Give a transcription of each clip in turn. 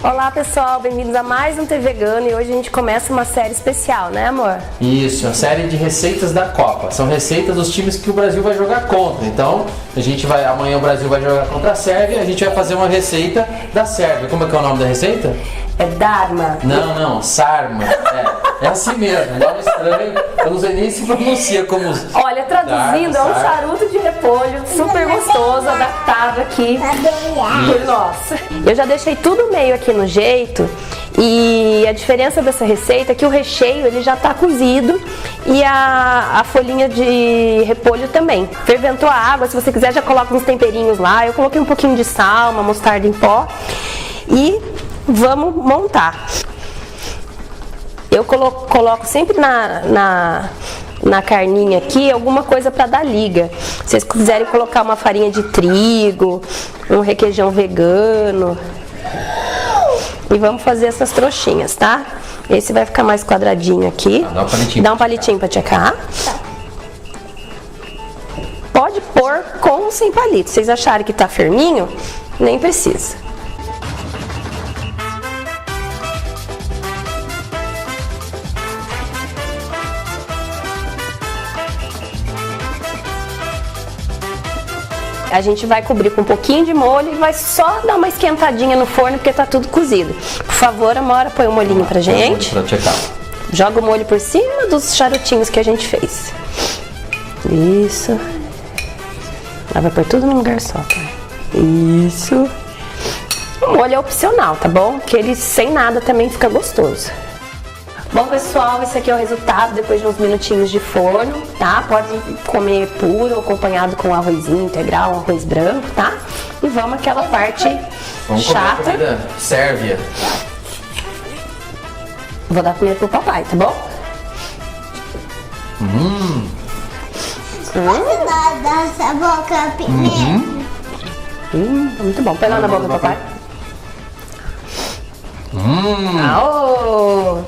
Olá pessoal, bem-vindos a mais um TV Vegano e hoje a gente começa uma série especial, né amor? Isso, a série de receitas da Copa. São receitas dos times que o Brasil vai jogar contra. Então, amanhã o Brasil vai jogar contra a Sérvia, a gente vai fazer uma receita da Sérvia. Como é que é o nome da receita? É Dharma. Não, Sarma. É assim mesmo, nome estranho. Eu não sei nem se pronuncia como... Olha, traduzindo, Dharma, é um charuto de repolho super gostoso, adaptado aqui por nós. Eu já deixei tudo meio aqui no jeito e a diferença dessa receita é que o recheio ele já está cozido e a folhinha de repolho também. Ferventou a água, se você quiser já coloca uns temperinhos lá. Eu coloquei um pouquinho de sal, uma mostarda em pó e vamos montar. Eu coloco sempre na carninha aqui alguma coisa para dar liga. Se vocês quiserem colocar uma farinha de trigo, um requeijão vegano. E vamos fazer essas trouxinhas, tá? Esse vai ficar mais quadradinho aqui. Dá um palitinho para checar. Pode pôr com ou sem palito. Se vocês acharem que tá firminho, nem precisa. A gente vai cobrir com um pouquinho de molho e vai só dar uma esquentadinha no forno porque tá tudo cozido. Por favor, Amora, põe o molhinho pra gente. Pra checar. Joga o molho por cima dos charutinhos que a gente fez. Isso. Ela vai pôr tudo num lugar só, tá? Isso. O molho é opcional, tá bom? Porque ele sem nada também fica gostoso. Bom pessoal, esse aqui é o resultado depois de uns minutinhos de forno, tá? Pode comer puro, acompanhado com arrozinho integral, um arroz branco, tá? E vamos àquela parte chata. Comida sérvia. Vou dar primeiro pro papai, tá bom? Nossa boca primeiro. Muito bom. Põe lá na boca do papai. Aô!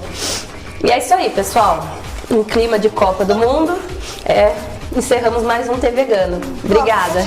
E é isso aí, pessoal. Em clima de Copa do Mundo, encerramos mais um TV Vegano. Obrigada.